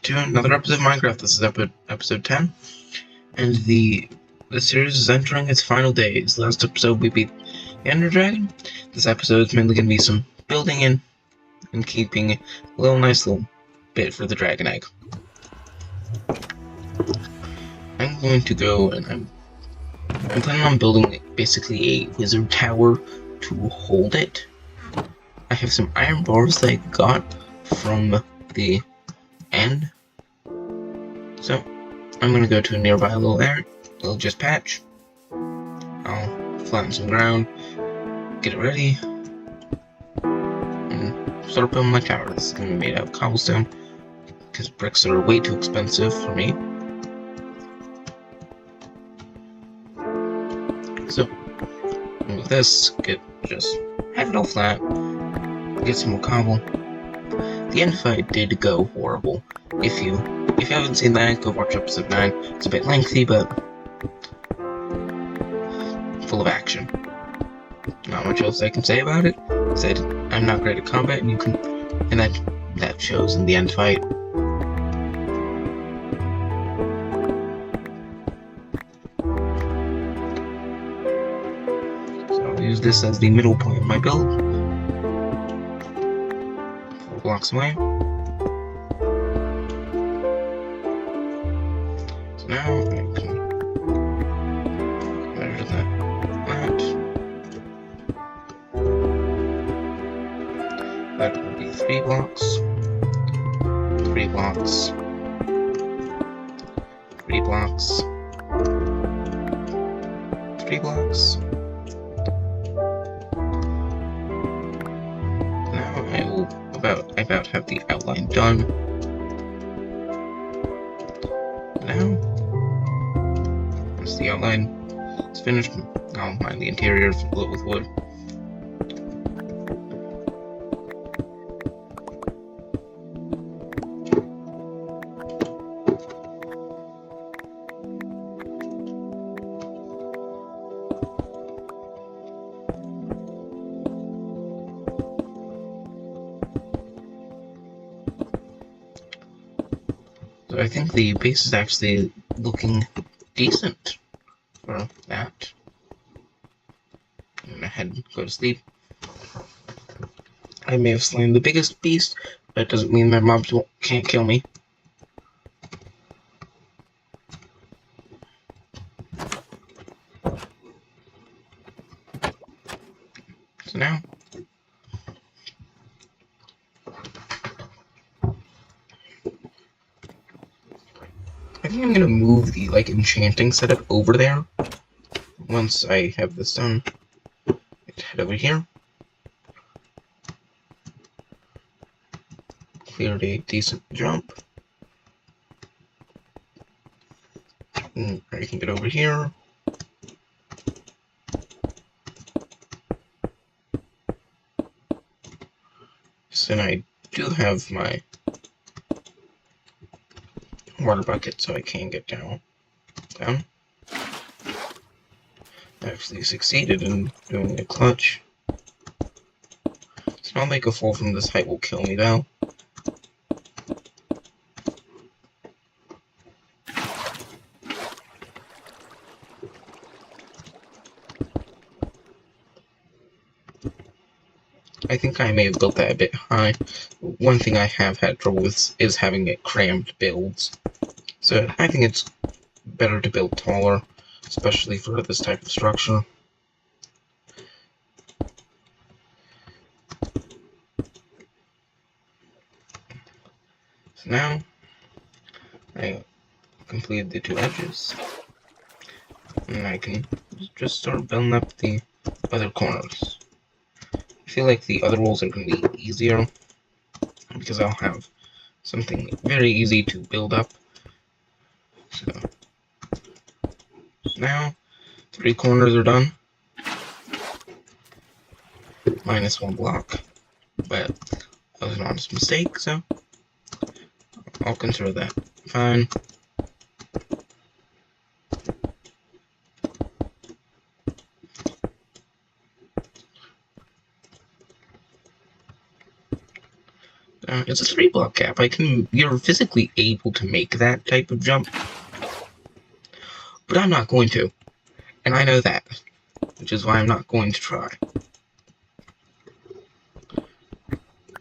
to another episode of Minecraft. This is episode 10, and the series is entering its final days. Last episode we beat the Ender Dragon. This episode is mainly going to be some building in and keeping a nice little bit for the dragon egg. I'm going to go and I'm planning on building basically a wizard tower to hold it. I have some iron bars that I got from the end. So I'm gonna go to a nearby little just patch. I'll flatten some ground, get it ready, and start building my tower. This is gonna be made out of cobblestone because bricks are way too expensive for me. So with this, just have it all flat, get some more cobble. The end fight did go horrible. If you haven't seen that, go watch episode 9. It's a bit lengthy, but full of action. Not much else I can say about it. Said I'm not great at combat, and that shows in the end fight. So I'll use this as the middle point of my build. 4 blocks away. Now I can measure that. That will be 3 blocks. 3 blocks. 3 blocks. 3 blocks. Now I will about have the outline done. Now, once the outline is finished, I'll line the interior with wood. So I think the base is actually looking decent for that. I'm gonna head and go to sleep. I may have slain the biggest beast, but it doesn't mean my mobs can't kill me. So now, I think I'm gonna move the enchanting setup over there. Once I have this done, let's head over here. Cleared a decent jump. And I can get over here. So then I do have my water bucket, so I can get down. I actually succeeded in doing a clutch. So I'll make a fall from this height will kill me though. I think I may have built that a bit high. One thing I have had trouble with is having it crammed builds. So I think it's better to build taller, especially for this type of structure. So now I completed the 2 edges, and I can just start building up the other corners. I feel like the other walls are going to be easier because I'll have something very easy to build up. So now 3 corners are done. Minus 1 block, but that was an honest mistake, so I'll consider that fine. It's a 3-block gap. You're physically able to make that type of jump, but I'm not going to, and I know that, which is why I'm not going to try.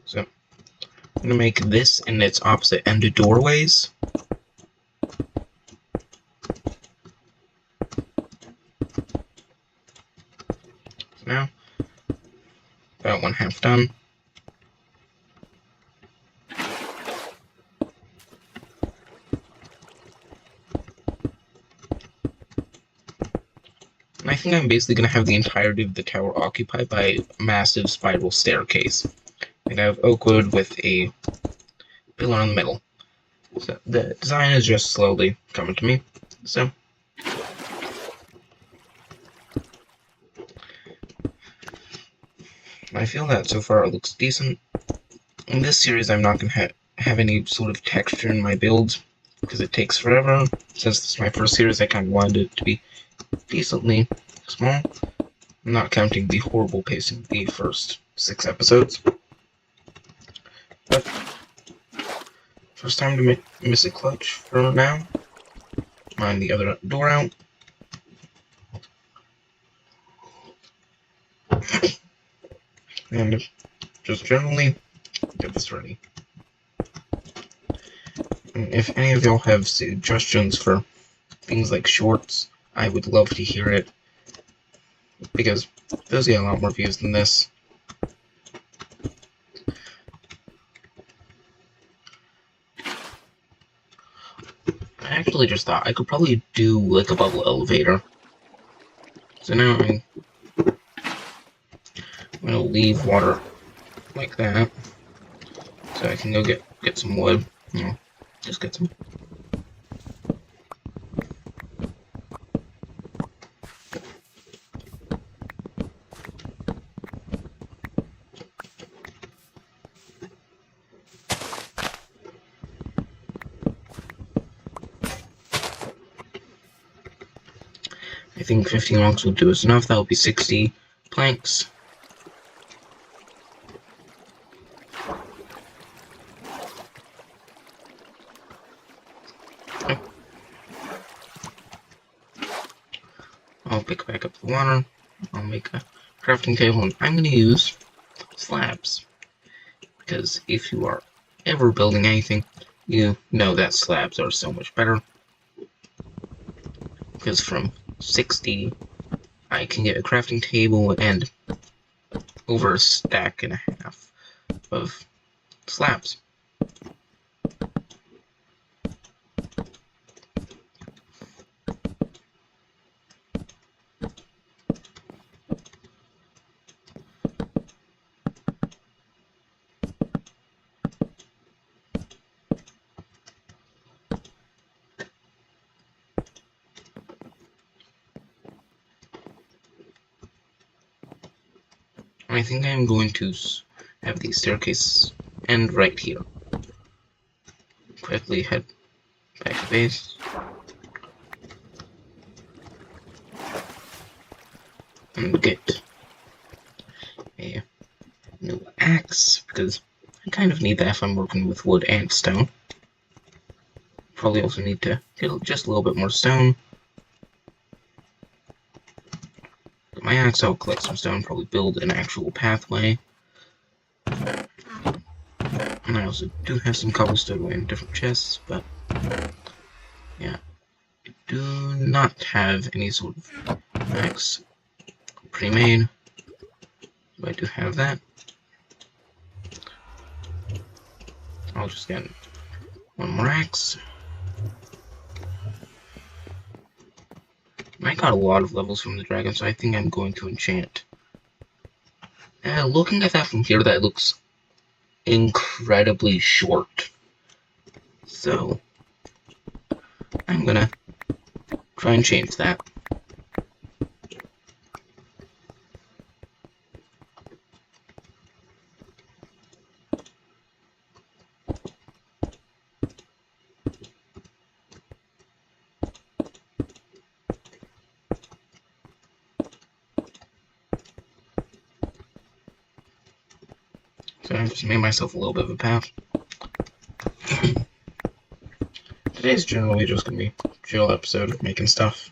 So, I'm gonna make this and its opposite end doorways. So now, about 1/2 done. And I think I'm basically going to have the entirety of the tower occupied by a massive spiral staircase. And I have oak wood with a pillar in the middle. So the design is just slowly coming to me. So I feel that so far it looks decent. In this series, I'm not going to have any sort of texture in my builds because it takes forever. Since this is my first series, I kind of wanted it to be decently small. I'm not counting the horrible pacing of the first 6 episodes. But first time to miss a clutch for now. Mine the other door out. And just generally get this ready. And if any of y'all have suggestions for things like shorts, I would love to hear it, because those get a lot more views than this. I actually just thought I could probably do like a bubble elevator. So now I'm gonna leave water like that, so I can go get some wood. Just get some. I think 15 logs will do us enough. That'll be 60 planks. I'll pick back up the water. I'll make a crafting table, and I'm going to use slabs. Because if you are ever building anything, you know that slabs are so much better. Because from 60, I can get a crafting table and over a stack and a half of slabs. I think I'm going to have the staircase end right here. Quickly head back to base. And get a new axe, because I kind of need that if I'm working with wood and stone. Probably also need to get just a little bit more stone. With my axe, I'll collect some stone, probably build an actual pathway. And I also do have some cobblestone in different chests, but yeah. I do not have any sort of axe pre-made, but I do have that. I'll just get one more axe. I got a lot of levels from the dragon, so I think I'm going to enchant. Looking at that from here, that looks incredibly short. So I'm gonna try and change that. So I just made myself a little bit of a path. today's generally just gonna be a chill episode of making stuff.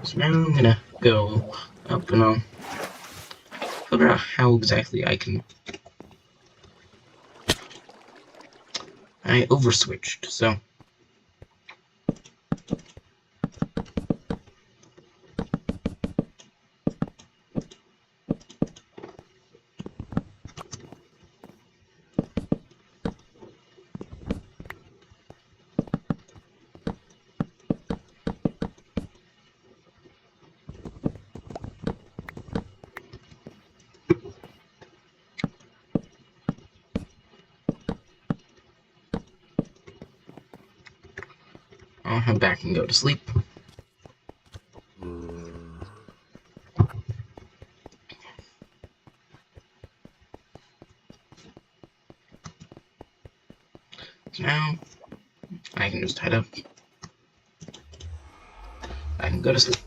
So now I'm gonna go up and I'll figure out how exactly I overswitched, so I'll head back and go to sleep. So now I can just head up. I can go to sleep.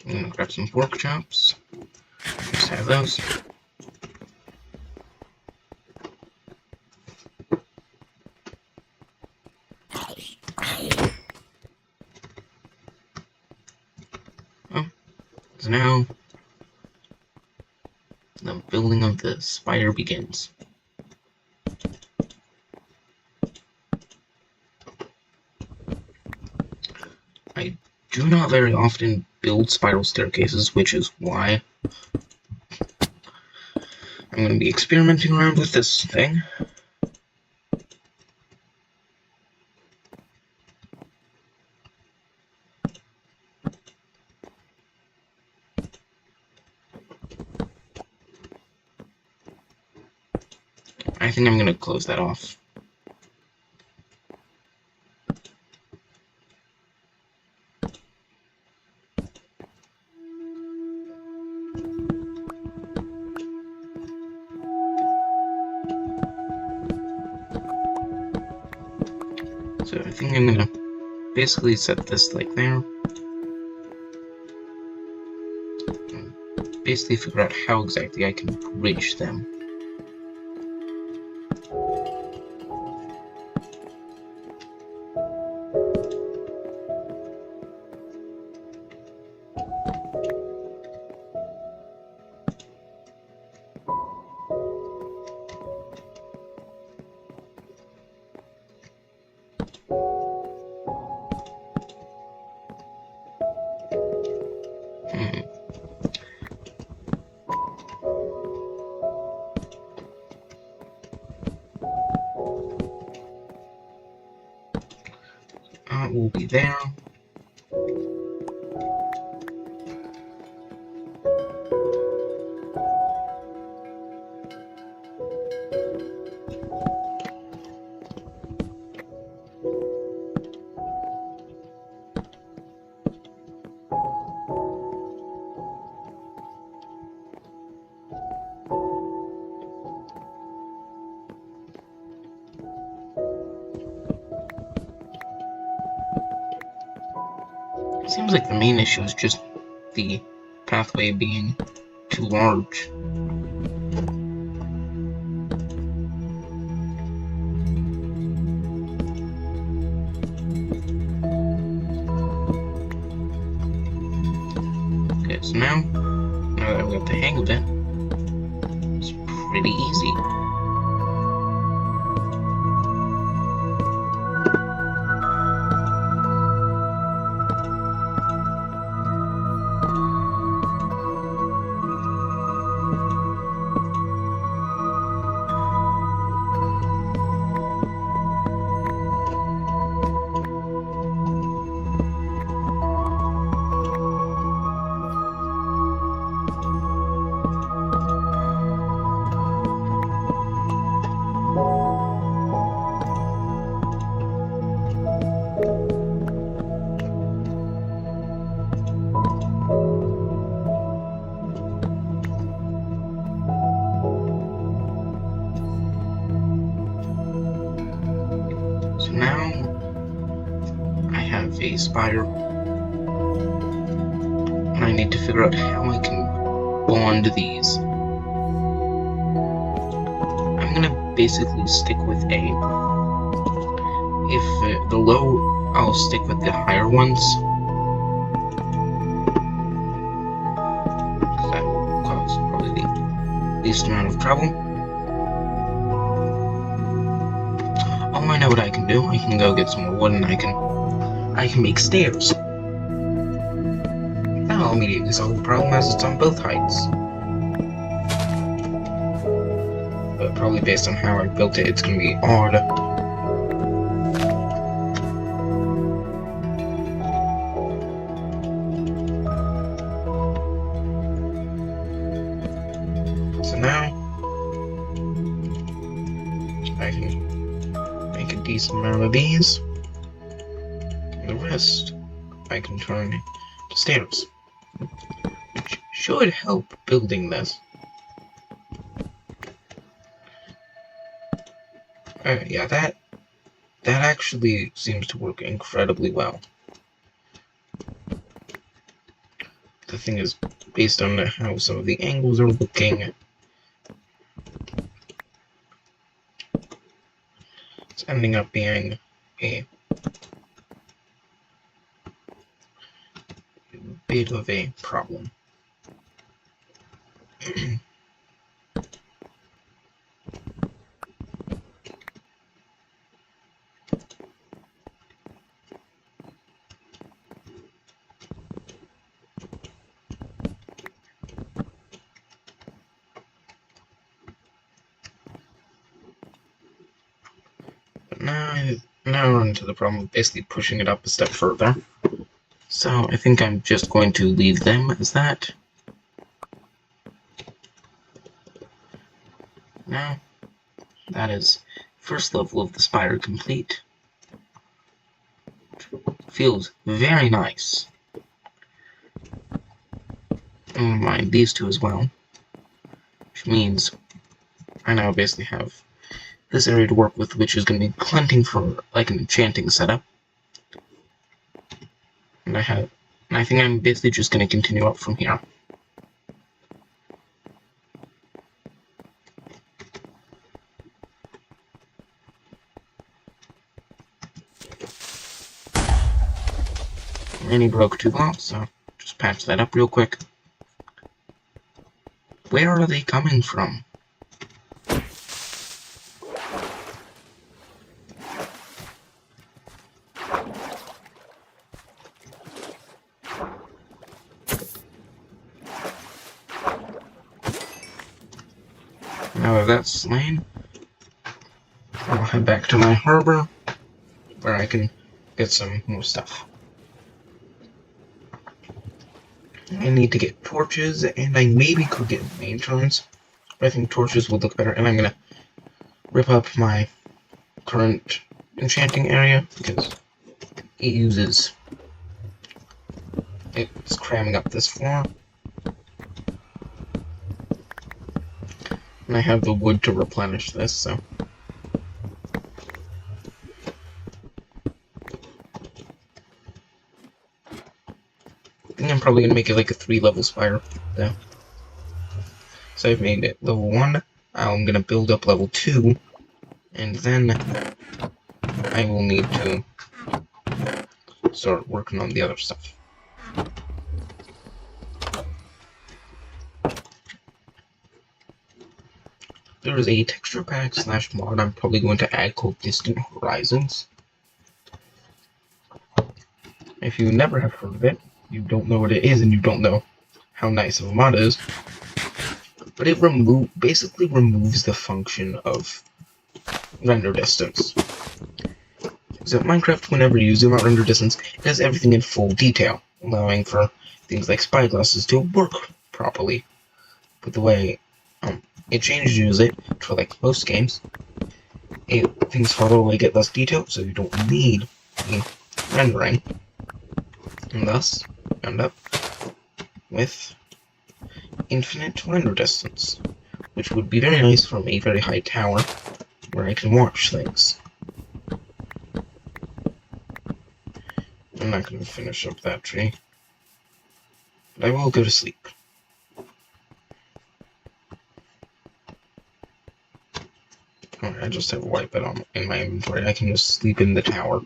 I'm gonna grab some pork chops. Just have those. Oh, so now the building of the spire begins. I do not very often build spiral staircases, which is why I'm going to be experimenting around with this thing. I think I'm going to close that off. So I think I'm going to basically set this like there. And basically figure out how exactly I can bridge them. Will be there. Seems like the main issue is just the pathway being too large. Now that we have the hang of it, it's pretty easy. So now I have a Spire, and I need to figure out how I can bond these. I'm gonna basically stick with A. If the low, I'll stick with the higher ones. That will cause probably the least amount of trouble. Oh, I know what I can do. I can go get some more wood and I can make stairs. That'll immediately solve the problem as it's on both heights. But probably based on how I built it, it's gonna be odd. So now I can make a decent amount of these, and the rest I can turn to stairs, which should help building this. Yeah, that actually seems to work incredibly well. The thing is, based on how some of the angles are looking, it's ending up being a bit of a problem. Now we're into the problem of basically pushing it up a step further. So I think I'm just going to leave them as that. Now, that is first level of the Spire complete. Feels very nice. I'm gonna mine these two as well, which means I now basically have this area to work with, which is going to be hunting for like an enchanting setup. And I think I'm basically just going to continue up from here. And he broke 2 blocks, so just patch that up real quick. Where are they coming from? Now that that's slain, I'll head back to my harbor, where I can get some more stuff. I need to get torches, and I maybe could get lanterns, but I think torches would look better, and I'm gonna rip up my current enchanting area, because it's cramming up this floor. And I have the wood to replenish this, so. I think I'm probably going to make it like a 3-level spire, though. So I've made it level 1, I'm going to build up level 2, and then I will need to start working on the other stuff. there's a texture pack / mod I'm probably going to add called Distant Horizons. If you never have heard of it, you don't know what it is and you don't know how nice of a mod it is. But it basically removes the function of render distance. So Minecraft, whenever you zoom out render distance, it does everything in full detail, allowing for things like spyglasses to work properly. But the way it changes it for like most games, things probably get less detail, so you don't need the rendering, and thus end up with infinite render distance, which would be very nice from a very high tower where I can watch things. I'm not going to finish up that tree, but I will go to sleep. Alright, I just have a white bed in my inventory. I can just sleep in the tower.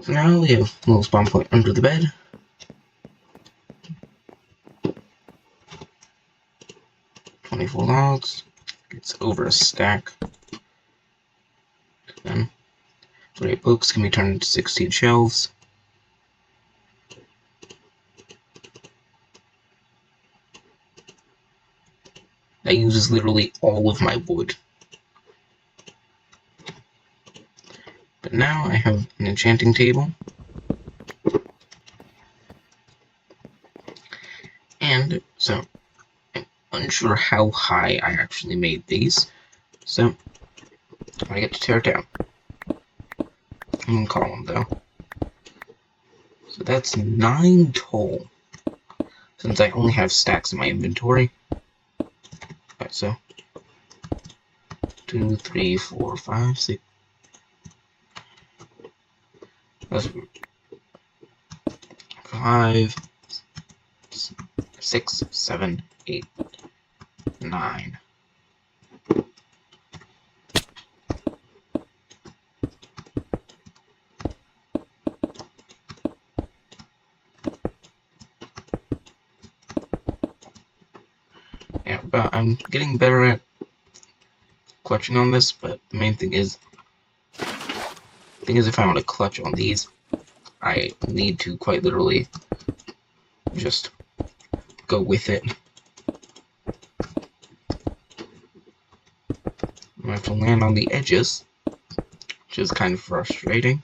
So now we have a little spawn point under the bed. "24 logs. It's over a stack. Then 48 books can be turned into 16 shelves. That uses literally all of my wood. But now I have an enchanting table. And so I'm unsure how high I actually made these. So I get to tear it down. One column though. So that's 9 tall. Since I only have stacks in my inventory. Alright, so 2, 3, 4, 5, 6. That's 5, 6, 7, 8, 9. Yeah, but I'm getting better at clutching on this, but the main thing is if I want to clutch on these, I need to quite literally just go with it. I have to land on the edges, which is kind of frustrating.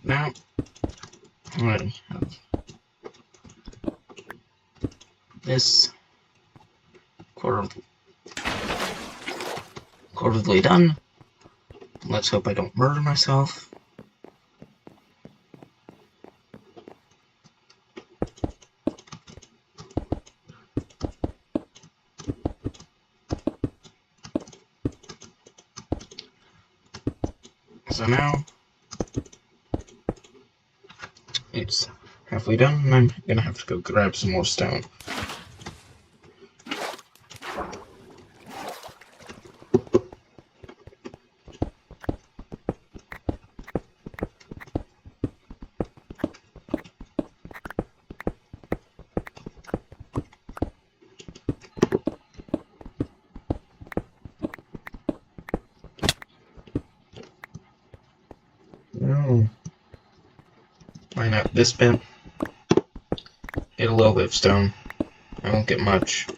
Now, I have this quarter of the way done. Let's hope I don't murder myself. So now it's halfway done, and I'm gonna have to go grab some more stone. No. Why not this bit? Get a little bit of stone. I won't get much,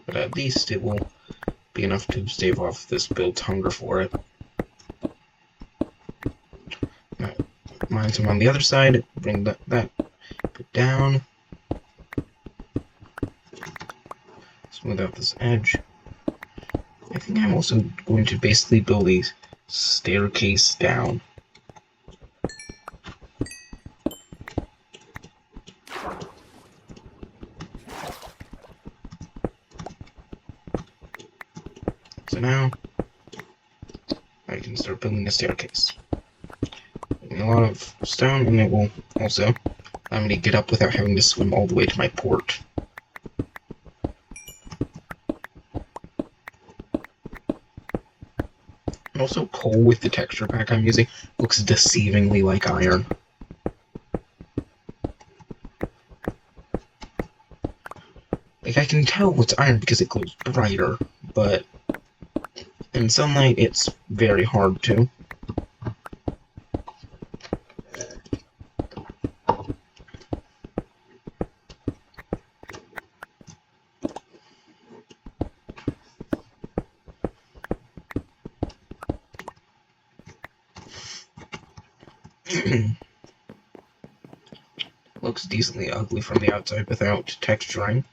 but at least it will be enough to stave off this build's hunger for it. Now, mine some on the other side. Bring that bit down. Smooth out this edge. I think I'm also going to basically build a staircase down. So now I can start building a staircase. a lot of stone, and it will also allow me to get up without having to swim all the way to my port. And also, coal with the texture pack I'm using looks deceivingly like iron. Like, I can tell it's iron because it glows brighter, but in sunlight it's very hard to. Looks decently ugly from the outside without texturing.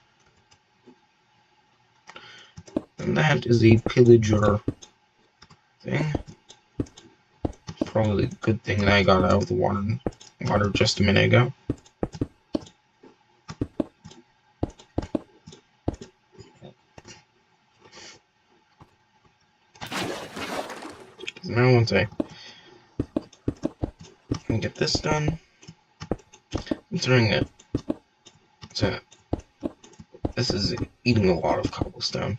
And that is a pillager thing. Probably a good thing that I got out of the water just a minute ago. Now once I can get this done, considering that this is eating a lot of cobblestone.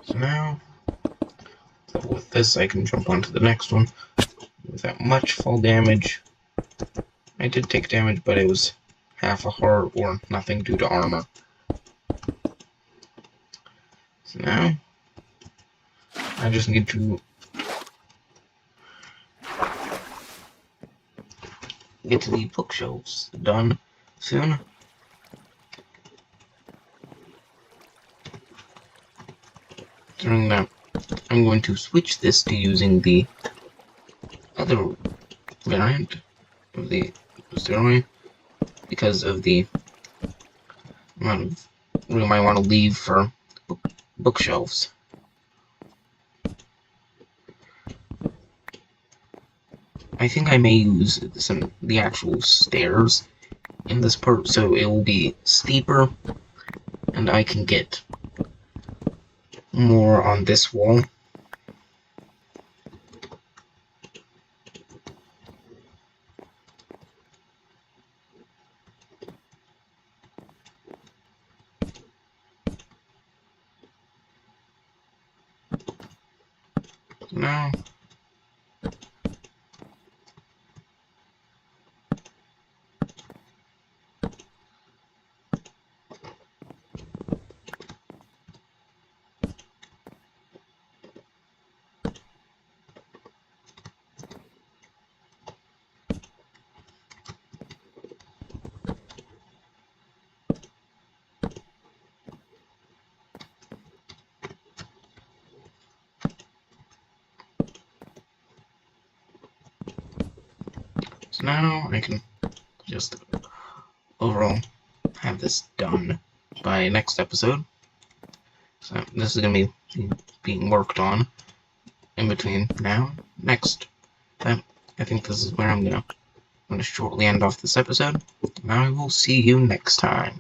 So now, with this, I can jump onto the next one without much fall damage. I did take damage, but it was half a heart or nothing due to armor. So now, I just need to get to the bookshelves done soon. During that, I'm going to switch this to using the other variant of the steroid because of the amount of room I want to leave for bookshelves. I think I may use the actual stairs in this part so it will be steeper and I can get more on this wall. Now, I can just overall have this done by next episode. So this is going to be being worked on in between now and next. But I think this is where I'm going to shortly end off this episode. And I will see you next time.